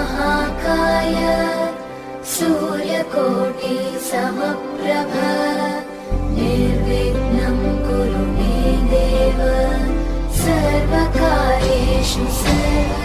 महाकाय सूर्यकोटि समप्रभ निर्विघ्नं कुरु मे देव सर्वकार्येषु सर्वदा।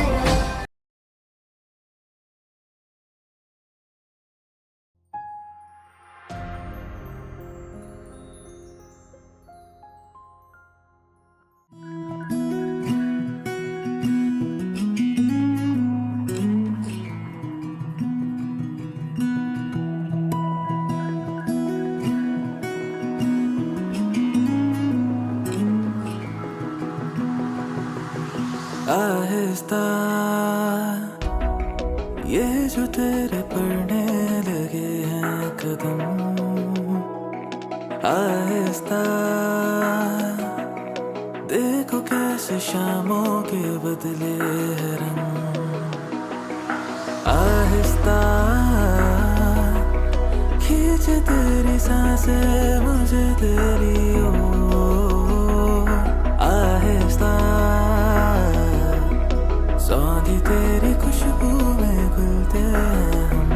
आहिस्ता ये जो तेरे पड़ने लगे हैं कदम, आहिस्ता देखो कैसे शामों के बदले हैं रंग। आहिस्ता खींचे तेरी सांसें मुझे तेरी ओर, आहिस्ता सौंधी तेरी खुशबू में घुलते हैं हम।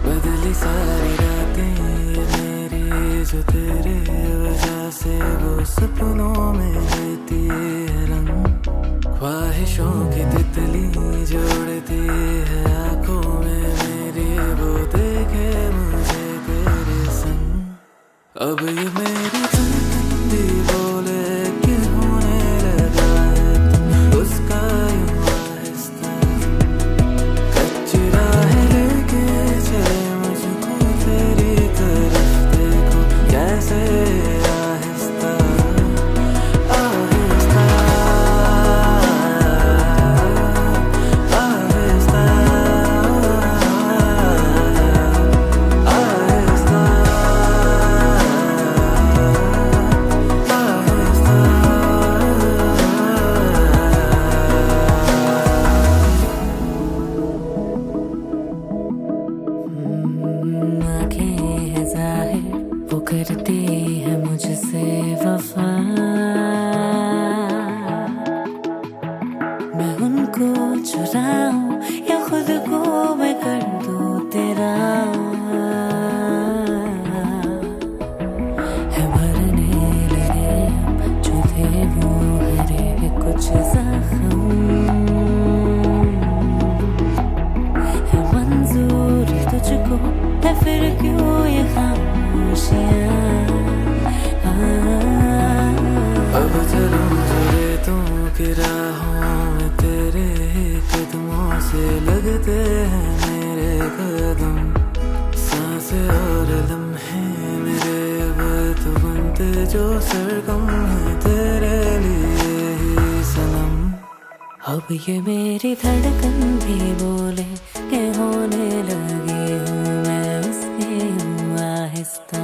बदली सारी रातें ये मेरी जो तेरे वजह से वो सपनों में लेती है रंग। ख्वाहिशों की तितली जोड़ती है आंखों में मेरी, वो देखे मुझे तेरे संग। अब ये मेरी धड़कन बोले कि होने लगा है उसका करती है मुझसे वफा, मैं उनको चुराऊं या खुद को मैं कर दूं तेरा। है भरने लगे जो थे वो हरे कुछ जख्म, है मंजूर तुझको है फिर क्यों ये खामोशियां। अब चलूं जो रेतों की राहों में तेरे कदमों से लगते हैं मेरे कदम। सांसें और लम्हे मेरे अब तो बनते जो सरगम है तेरे लिए ही सनम। अब ये मेरी धड़कन भी बोले कि होने लगी हूँ मैं उसकी हूँ आहिस्ता।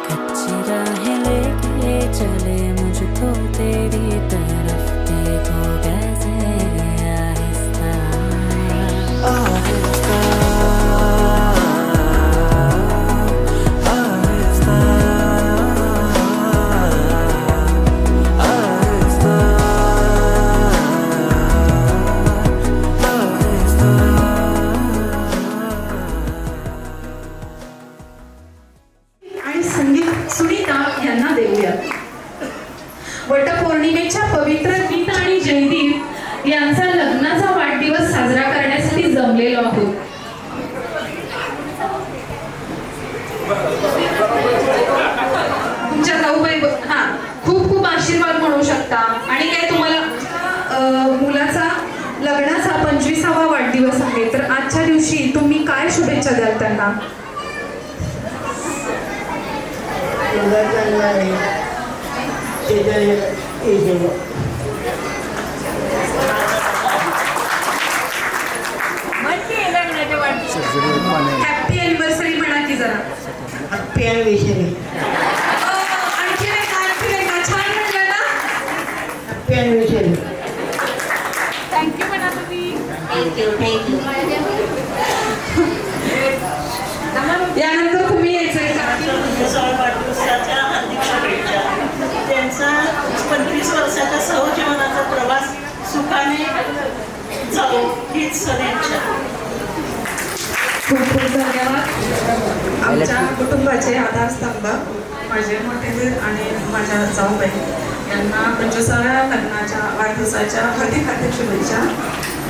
कच्ची राहें लेके चले मुझको तेरी तरफ, देखो कैसे आहिस्ता आहिस्ता आहिस्ता आणि संगीत सुनीता यांना देऊया। वटपौर्णिमेच्या पवित्र गीता आणि जयदीप यांचा लग्नाचा वाढदिवस साजरा करण्यासाठी जमलेलो आहोत। तुमच्या जाऊबाई खूप खूप आशीर्वाद म्हणू शकता। आणि काय तुम्हाला मुलाचा लग्नाचा 25वा वाढदिवस आहे, तर आजच्या दिवशी तुम्ही काय शुभेच्छा द्याल त्यांना? हॅपी एनिव्हर्सरी म्हणा की जरा। Happy anniversary. आणखी नाही छान म्हटलं ना। Happy anniversary. थँक्यू म्हणा तुम्ही। थँक्यू। यानंतर तुम्ही यायचंय का? वाढदिवसाच्या हार्दिक शुभेच्छा। त्यांचा 25 वर्षाचा सहजीवनाचा प्रवास सुखाने जाऊ हीच सगळ्यांच्या. खूप खूप धन्यवाद. आमच्या कुटुंबाचे आधारस्तंभ माझे मोठे दीर आणि माझ्या जाऊबाई यांना 25व्या लग्नाच्या वाढदिवसाच्या हार्दिक हार्दिक शुभेच्छा.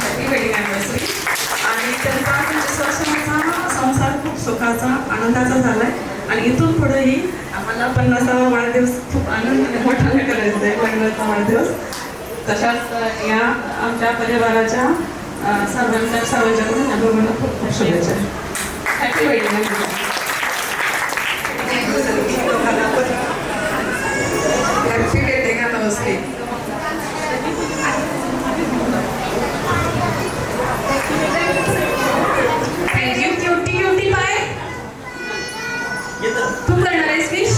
Happy wedding anniversary. आणि त्यांचा 25 वर्षाचा संसार खूप सुखाचा आनंदाचा झाला आहे आणि इथून पुढेही आम्हाला 50वा वाढदिवस खूप आनंदाने मोठाने करायचा आहे. लग्नाचा वाढदिवस तशाच या आमच्या परिवाराच्या सर्वांच्याकडून या दोघांना खूप खूप शुभेच्छा. Happy wedding anniversary. Happy wedding anniversary. Thank you. Cutie cutie bye. तू करणार आहेस विश?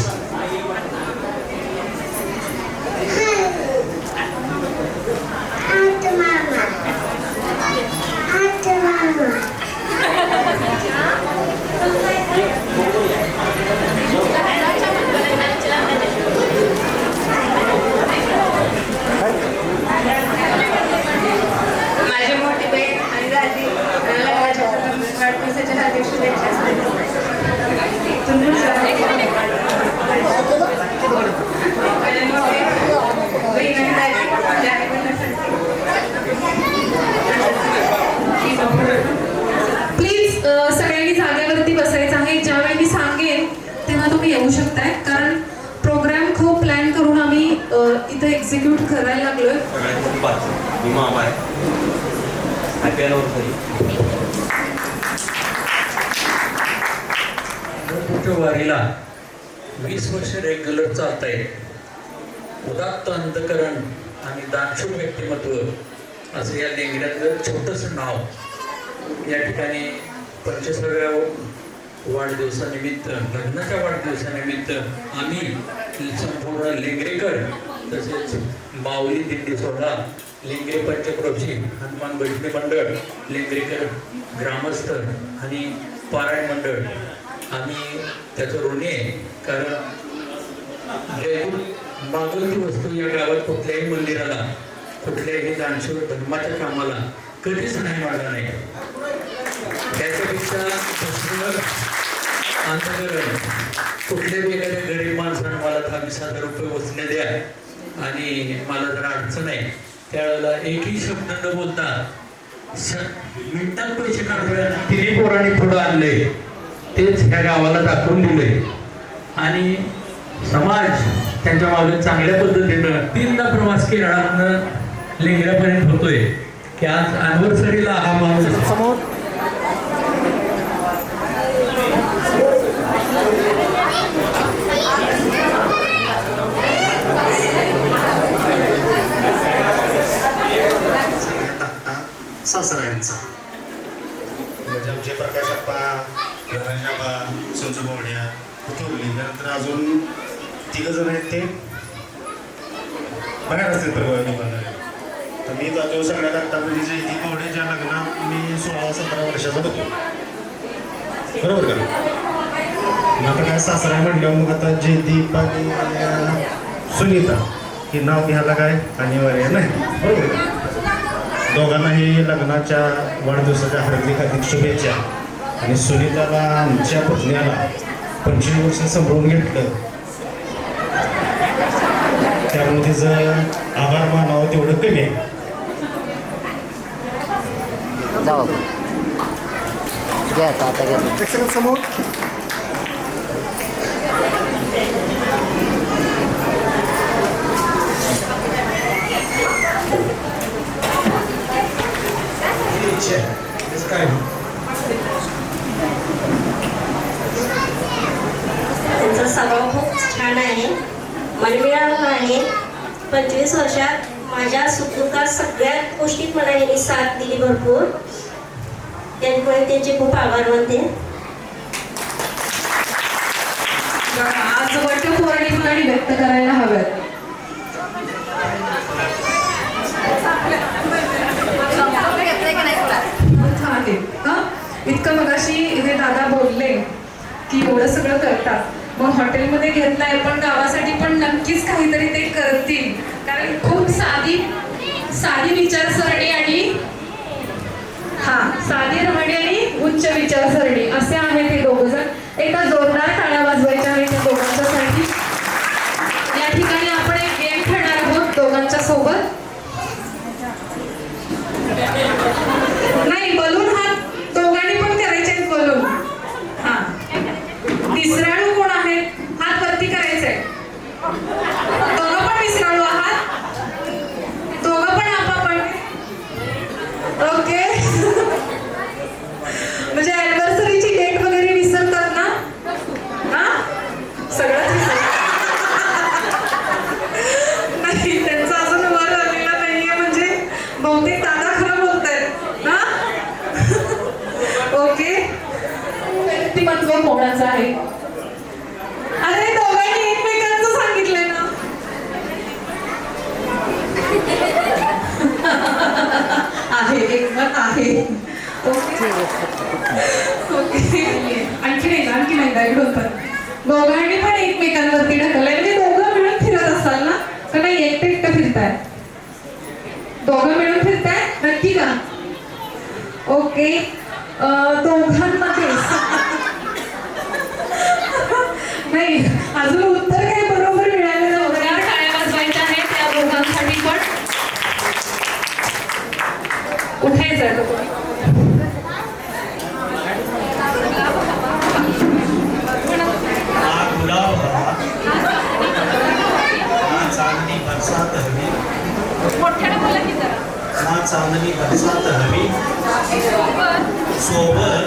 माझी मोठी बहीण आणि दादी लग्नाच्या वाढदिवसाच्या हार्दिक शुभेच्छा. माझी मोठी बहीण आणि दादी प्लीज सगळ्यांनी जागेवरती बसायचं आहे. ज्यावेळी मी सांगेन तेव्हा तुम्ही येऊ शकताय, कारण प्रोग्राम खूप प्लॅन करून आम्ही इथं एक्झिक्यूट करायला लागलोय. Happy anniversary. वारीला 20 वर्ष रेग्युलर चालताय. उदात्त अंतकरण आणि दानशूर व्यक्तिमत्व असं या लेंगऱ्यातलं छोटंसं नाव या ठिकाणी 25व्या वाढदिवसानिमित्त, लग्नाच्या वाढदिवसानिमित्त आम्ही संपूर्ण लेंगरेकर तसेच माऊली दिंडी सोहळा, लेंगरे पंचक्रोशी, हनुमान भजनी मंडळ, लेंगरेकर ग्रामस्थ आणि पारायण मंडळ आम्ही त्याचं ऋणी आहे. कारण मागवती वस्तू या गावात कुठल्याही मंदिराला, कुठल्याही दानशूर धर्माच्या कामाला कधीच नाही मागला नाही. त्याच्यापेक्षा दुसरं अंतकरण कुठल्याही एखाद्या गरीब माणसानं मला 20,000 रुपये वसले द्या आणि मला जर अडचण आहे त्यावेळेला एकही शब्द न बोलता मिनिटात पैसे काढूया तिन्ही पोरांनी पुढं आणले. तेच ह्या गावाला दाखवून दिले आणि समाज त्यांच्या मागे चांगल्या पद्धतीनं 3दा प्रवास केरळातनं लेंगऱ्यापर्यंत होतोय की आज अॅनिव्हर्सरीला हा माणूस समोर सासऱ्यांचा म्हणजे आमचे प्रकाश अप्पा, गणेश अप्पा, संजू बोवड्या, ठेवली. त्यानंतर अजून 3 जण आहेत ते बाहेर असतील परिवार. तर मी जातो सगळ्यात आत्ता म्हणजे जयदीप बोवड्याच्या लग्नात मी 16-17 वर्षाचा होतो. बरोबर का? मग आता काय सासरा म्हणल्यावर मग आता जयदीप आणि सुनीता हे नाव घ्यायला काय अनिवार्य नाही. बरोबर का? दोघांनाही लग्नाच्या वाढदिवसाच्या हार्दिक शुभेच्छा. आणि सुनीताला आमच्या पत्नीला 25 वर्ष सांभाळून घेतलं, त्यामुळे तिचं आभार मानावं तेवढं कमी आहे. समोर काय त्यांचा स्वभाव खूप छान आहे, मनमिळावू आहे. 25 वर्षात माझ्या सुखदुःखात सगळ्या गोष्टीत मला यांनी साथ दिली भरपूर. त्यामुळे त्यांचे खूप आभार मानते. आज वटपौर्णिमा व्यक्त करायला हव्यात. इतकं मगाशी हे दादा बोलले की एवढं सगळं करतात, मग हॉटेलमध्ये घेतलंय पण गावासाठी पण नक्कीच काहीतरी ते करतील. कारण खूप साधी विचारसरणी आणि साधी रमणी आणि उच्च विचारसरणी असे आहेत हे दोघ जण. एका जोरदार टाळ्या वाजवायच्या आहेत त्या दोघांच्यासाठी. या ठिकाणी आपण एक गेम खेळणार आहोत दोघांच्या सोबत. नाही, बलून हात दोघांनी पण करायचे आहेत बलून. हा, तिसराळू कोण आहेत? हात वरती करायचे. दोघं पण विसराळू आहात, दोघं पण आपण. ओके. म्हणजे ॲनिव्हर्सरीची डेट वगैरे विसरतात ना? हा, सगळंच विसरतात. नाही, त्यांचा अजून वर आलेला नाहीये, म्हणजे बहुतेक दादा खरं बोलतायत. हा, ओके. व्यक्तिमत्व कोणाचं आहे? अरे दोघांनी एकमेकांचं सांगितलंय ना. आहे, एकमत आहे. Okay okay. आणखी एकदा इकडून पण दोघांनी पण एकमेकांवरती ढकललंय. म्हणजे दोघं मिळून फिरत असाल ना, तर नाही एकटं फिरताय? दोघं मिळून फिरताय नक्की का? ओके. दोघांमध्ये नाही, अजून उत्तर काही बरोबर मिळालं नाही. टाळ्या वाजवायच्या आहेत त्या दोघांसाठी पण. उठायचं आहे तो. गुलाब हवा, चांदणी बरसात हवी, चांदणी बरसात हवी, सोबत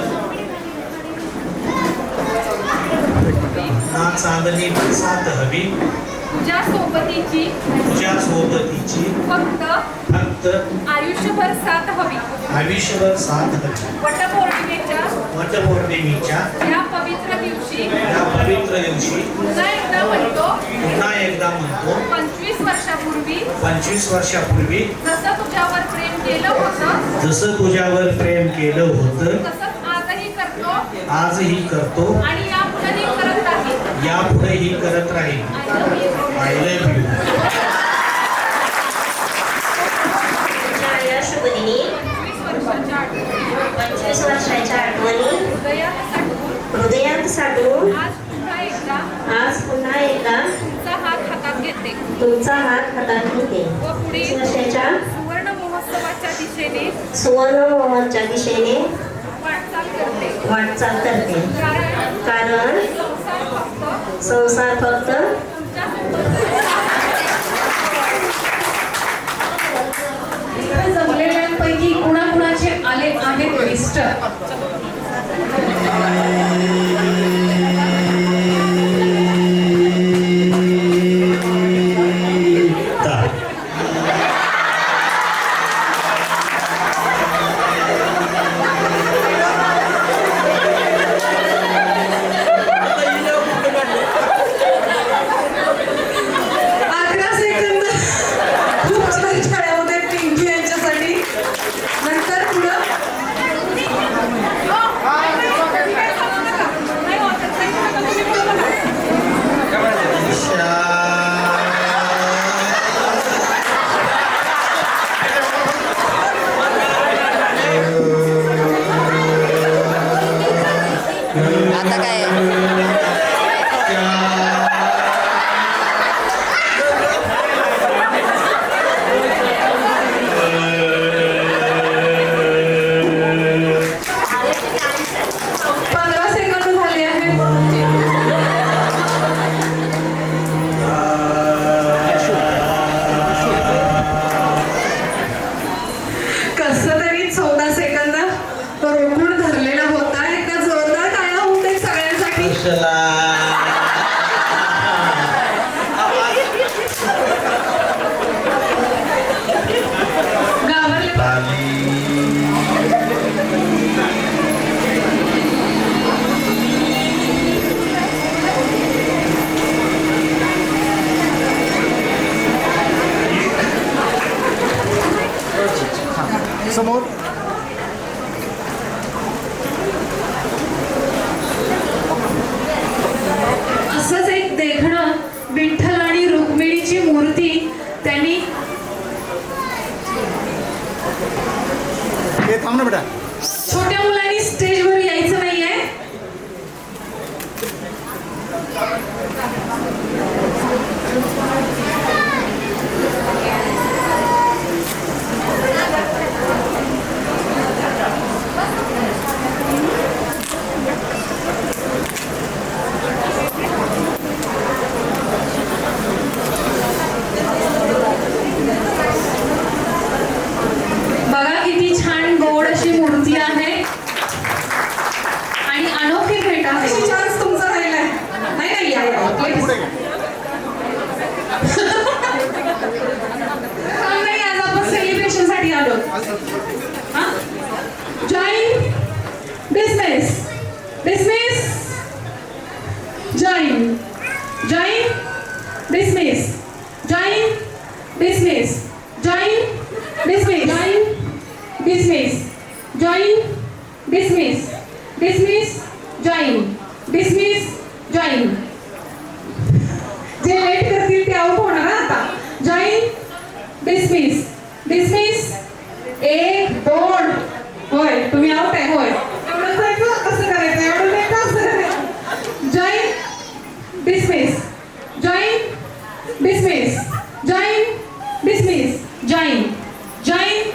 चांदणी बरसात हवी, तुझ्या सोबतीची फक्त आयुष्यभर साथ हवी. वटपौर्णिमेच्या या पवित्र दिवशी पुन्हा एकदा म्हणतो 25 वर्षापूर्वी जसं तुझ्यावर प्रेम केलं होतं तसंच आजही करतो आणि यापुढेही करत राहील. I love you. शुभदिनी 25 वर्षाच्या आठवणी हृदयात साठवून आज पुन्हा एकदा तुमचा हात हातात घेते व पुढील वर्षाच्या सुवर्ण महोत्सवाच्या दिशेने वाटचाल करते. कारण संसार फक्त जमलेल्यांपैकी कुणाकुणाचे आले आहेत मिस्टर? समोर असंच एक देखणं विठ्ठल आणि रुक्मिणीची मूर्ती त्यांनी थांब ना बेटा. छोट्या मुलांनी स्टेजवर यायचं नाहीये. बघा किती छान गोड अशी मूर्ती आहे आणि अनोखी भेट आहे. अशी चान्स तुमचा राहिलाय. नाही नाही या या please. नाही, आज आपण सेलिब्रेशन साठी आलो. Join dismiss dismiss join join dismiss join dismiss join dismiss join dismiss join dismiss dismiss join dismiss join. जे लेट करतील ते आउट होणार हा आता. Join dismiss dismiss 1 2. होय तुम्ही आउट आहे. होय एवढं कसं करायचं, एवढं लेट कसं करायचं. Join dismiss join dismiss join dismiss join join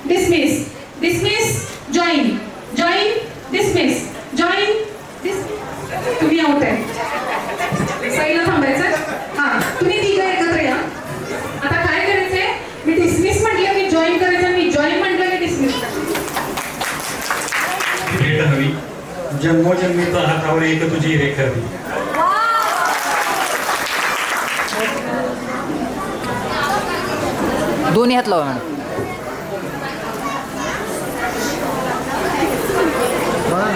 dismiss dismiss join join dismiss join dismiss. तुम्ही आउट आहे. साईला थांबायचं. हा तुम्ही तिघं एकत्र या. आता काय करायचंय, मी डिसमिस म्हटलं की जॉईन करायचं, मी जॉईन म्हटलं की डिसमिस. भेट हवी, जन्मोजन्मीचा हातावर एक तुझी रेखा हवी. दोन्ही हात लावा मॅडम.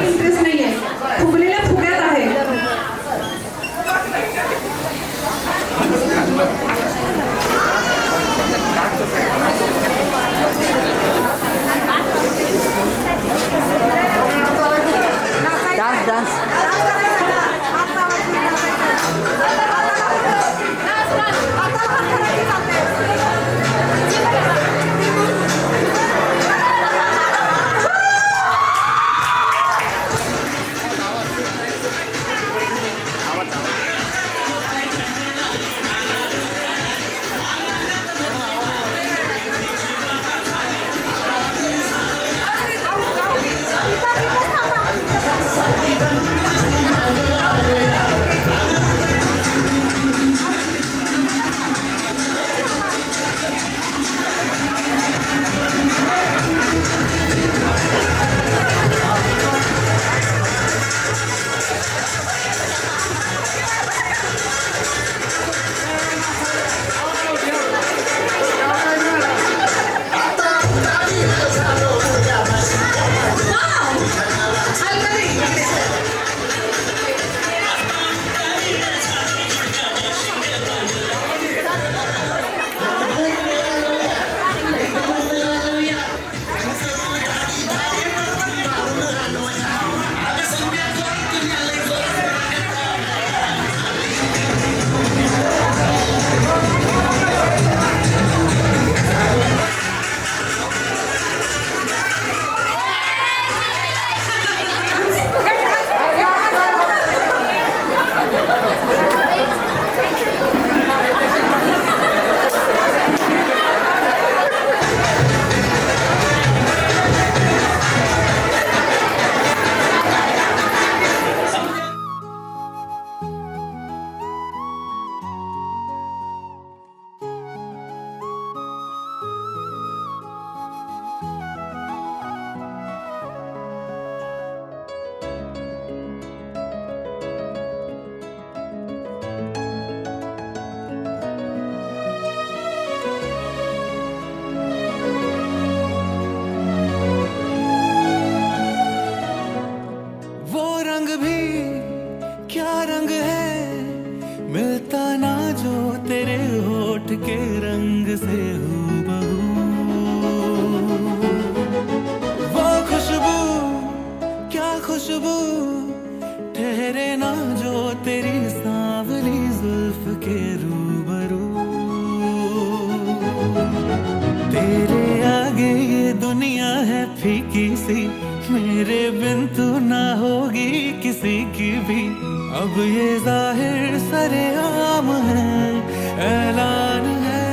इंटरेस्ट नाहीये, फुगलेल्या फुग्यात आहे. Dance dance. दुनिया है फीकी सी, मेरे बिन तू ना होगी किसी की भी। अब ये जाहिर सरेआम है, ऐलान है,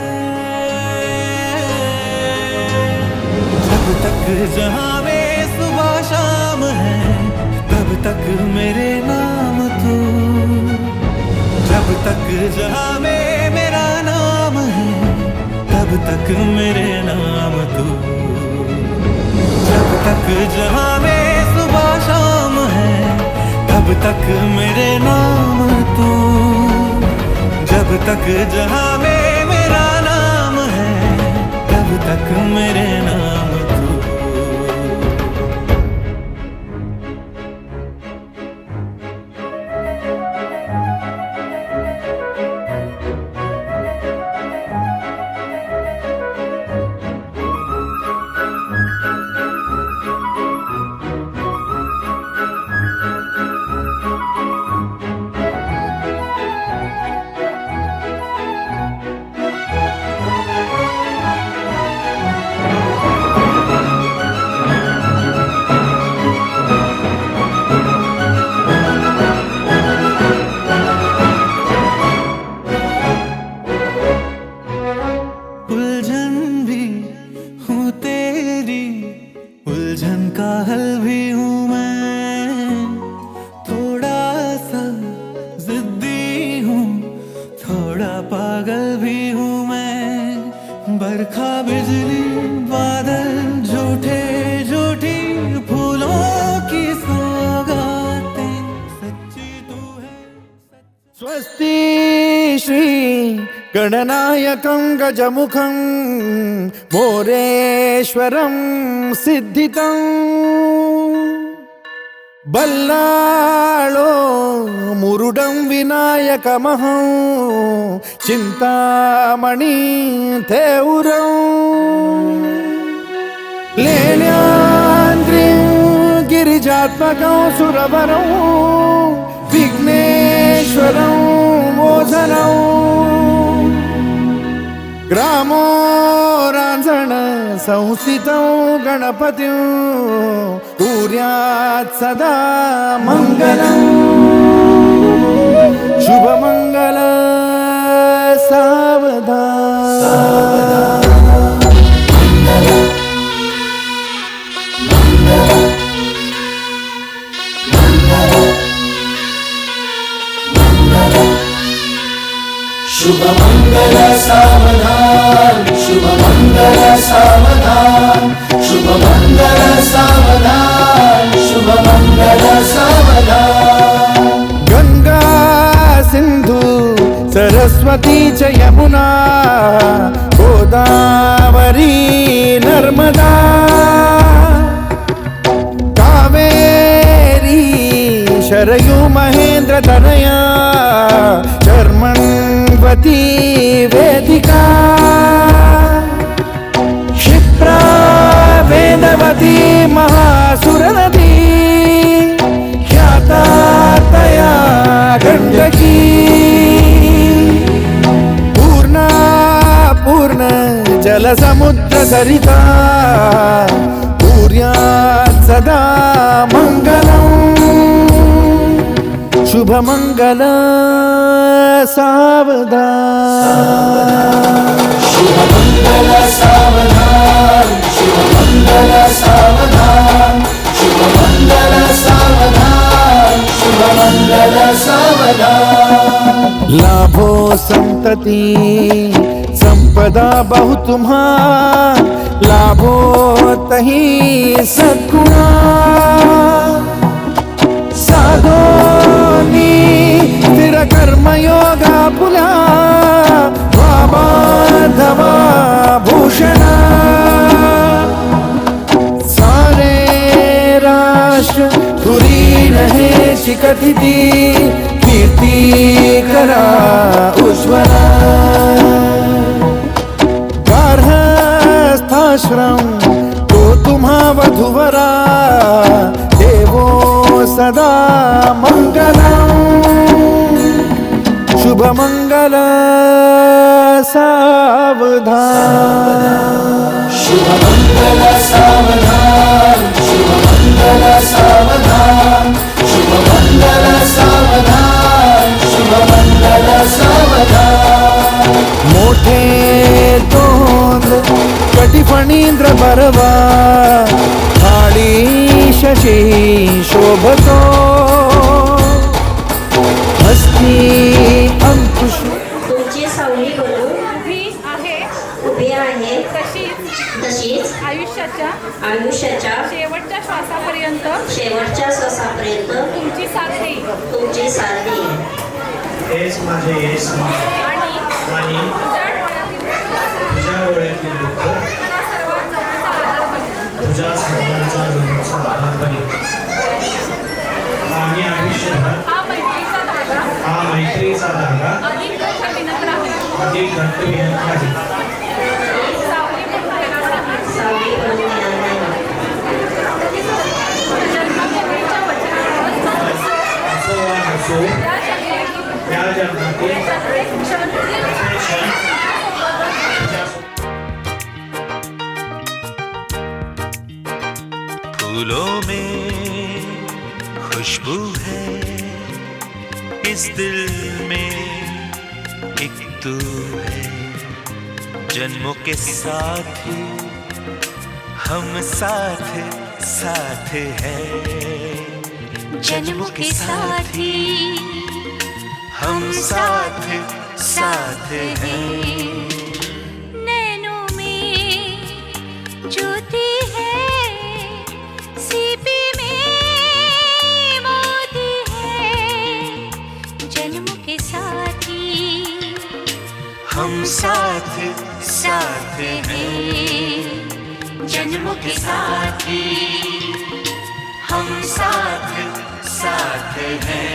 जब तक जहां में सुबह शाम है, तब तक मेरे नाम तू। जब तक जहां में मेरा नाम है, तब तक मेरे नाम तू। जब तक जहां में सुबह शाम है, तब तक मेरे नाम तू। जब तक जहां में मेरा नाम है, तब तक मेरे नाम तू। उलझन भी हूँ तेरी, उलझन का हल भी हूँ मैं। थोड़ा सा जिद्दी हूँ, थोड़ा पागल भी हूँ मैं। बरखा बिजली बादल झूठे झूठी फूलों की सौगातें, सच्ची तू है। स्वस्ति श्री गणनायकं गजमुखं मोरेश्वरं सिद्धितं बल्लाळो मुरुडं विनायकमहं चिन्तामणि थेउरं लेण्याद्रिं गिरिजात्मकं सुरवरं विघ्नेश्वरं मोचनं ग्रामो रांझण संस्थितं गणपतिं कुर्यात् सदा मङ्गलम् शुभमङ्गल सावधान। शुभ मंगल सावधान, शुभ मंगल सावधान, शुभ मंगल सावधान, शुभ मंगल सावधान। गंगा सिंधु सरस्वती च यमुना गोदावरी नर्मदा कावेरी शरयू महेंद्र तनया चर्मण्वती वेदिका क्षिप्रा वेदवती महासुरनदी ख्याता तया गण्डकी पूर्णा पूर्ण जलसमुद्र सरिता कुर्यात् सदा मङ्गलम् शुभमङ्गल सावधान। शुभ मंगल सावधान, शुभ मंगल सावधान, शुभ मंगल सावधान, शुभ मंगल सावधान। लाभो संतति संपदा बहु तुम्हा लाभो तही सद्गुणा साधोनी स्थिर कर्मयोगा पुला वामाधवा भूषणा सारे राष्ट्र धुरीण हे शिखतिथि कीर्ती करा उज्ज्वला गार्हस्थाश्रम तो तुम्हा वधुवरा देवो सदा मंगलम् शुभ मंगल सावधान। शुभ मंगल सावधान। फणींद्र बरवा थाळी शशी शोभतो हस्ती अंकुश तुमची सावली बनून उभी आहे तशीच आयुष्याच्या शेवटच्या श्वासापर्यंत तुमची साथ देईल. हेच माझे येस आणि तुझ्या डोळ्यातील दुःख तुझ्या सर्वांचा जन्माचा आधार बनेल आणि आयुष्यभर हा मैत्रीचा धागा अधिक घट्ट विणत राहील. सावली बनून येणार नाही. असो वा नसो या जन्मातील फूलों में खुशबू है इस दिल में एक तू है जन्मों के साथी हम साथ साथ हैं जन्मों के साथी हम साथ साथ हैं नैनों में ज्योति है सीपी में मोती है जन्मों के साथी हम साथ साथ हैं जन्मों के साथी हम साथ साथ हैं.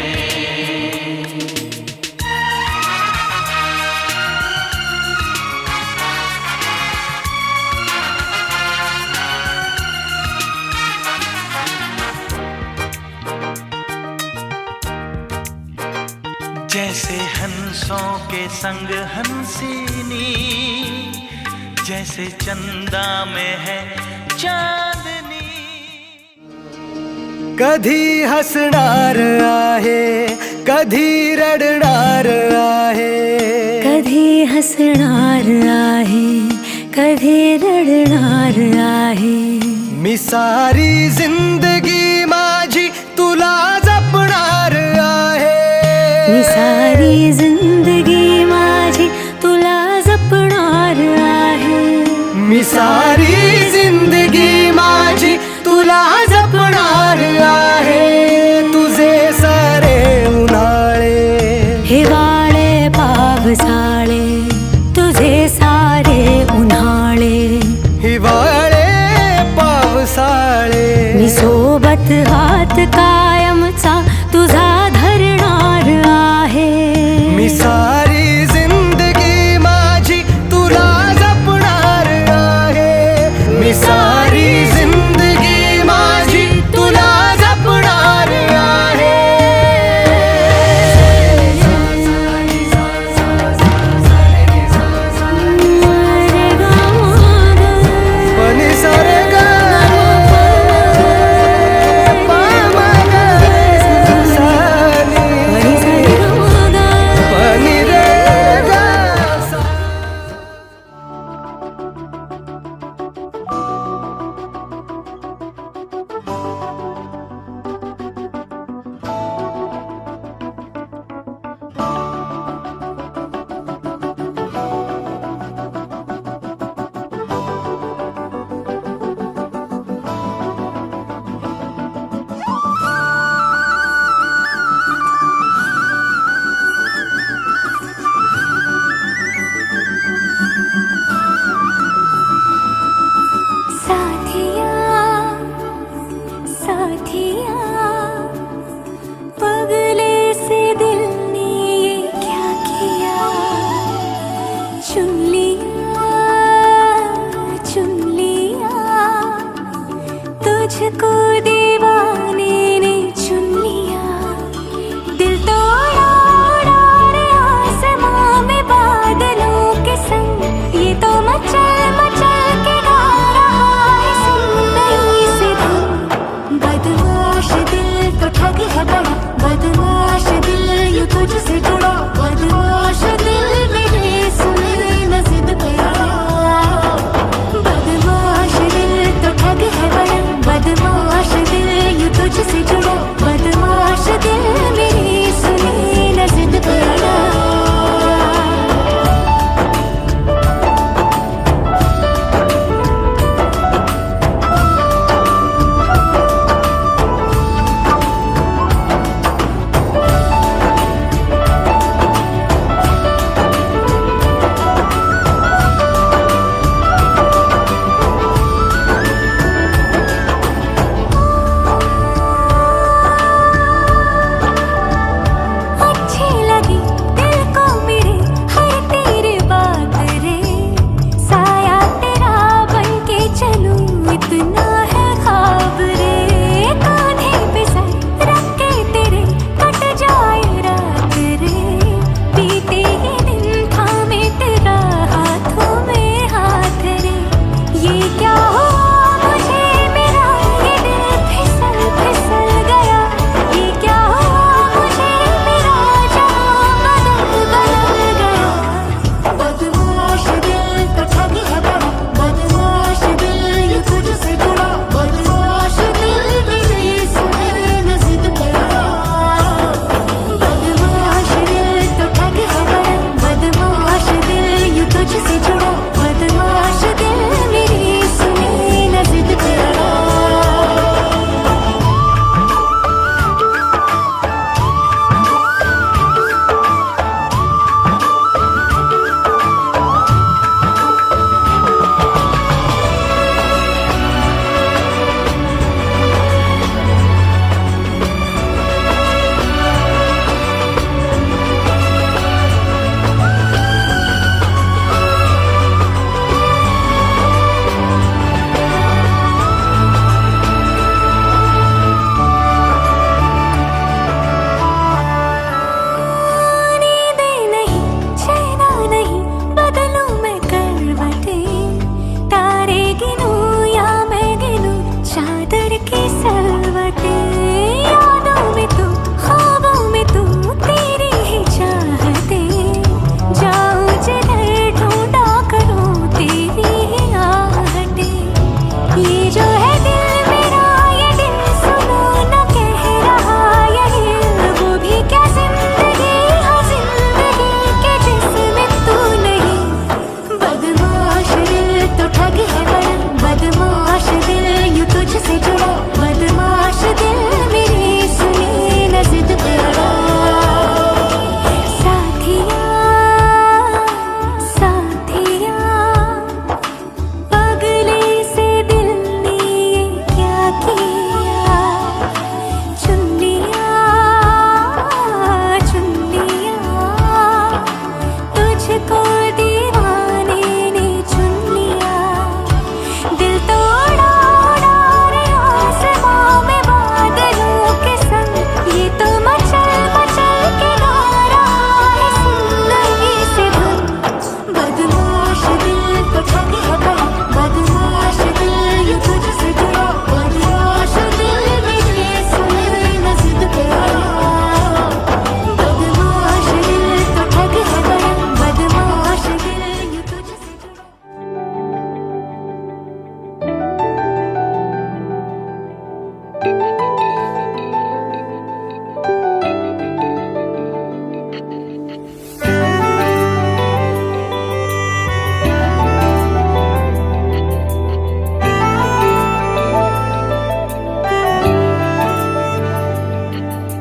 जैसे हंसों के संग हंसिनी जैसे चंदा में है चांदनी. कधी हसणार आहे कधी रडणार आहे कधी हसणार आहे कधी रडणार आहे मी सारी जिंदगी माझी तुला जपणार आहे मी सारी जिंदगी माझी तुला जपणार आहे मी सारी जिंदगी माझी तुला जपणार आहे तुझे सारे उन्हाळे हिवाळे पावसाळे तुझे सारे उन्हाळे हिवाळे पावसाळे मी सोबत हात कायमचा तुझा धरणार आहे मी सारी जिंदगी माझी तुला जपणार आहे मी सारी जिंदगी माझी तुला जपणार आहे पनि सारे गा पनि रे गा साथिया साथिया पगले से दिल ने ये क्या किया चुन लिया तुझको दीवाने ने चुन लिया दिल तोड़ा उड़ा रे आसमां में बादलों के संग ये तो मचल मचल के गा रहा है सुनने से धुन बदमाश दिल तो ठग है बड़ा बदमाश दिल ये तुझसे जुड़ा बदमाश दिल मेरे सुने न जिद पे आया बदमाश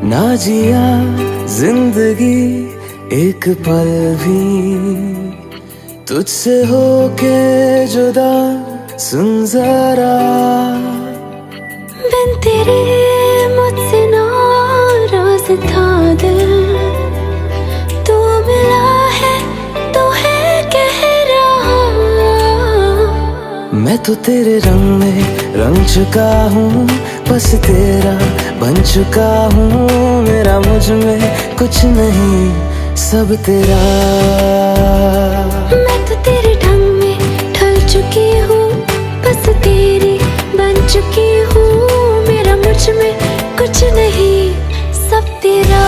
ना जिया जिंदगी एक पल भी तुझसे होके जुदा, सुन जरा बिन तेरे मुझसे नाराज था दिल, तू मिला है तो है कह रहा। मैं तो तेरे रंग में रंग चुका हूँ, बस तेरा बन चुका हूँ। मेरा मुझ में कुछ नहीं, सब तेरा। मैं तो तेरे ढंग में ढल चुकी हूँ, बस तेरी बन चुकी हूँ। मेरा मुझ में कुछ नहीं, सब तेरा।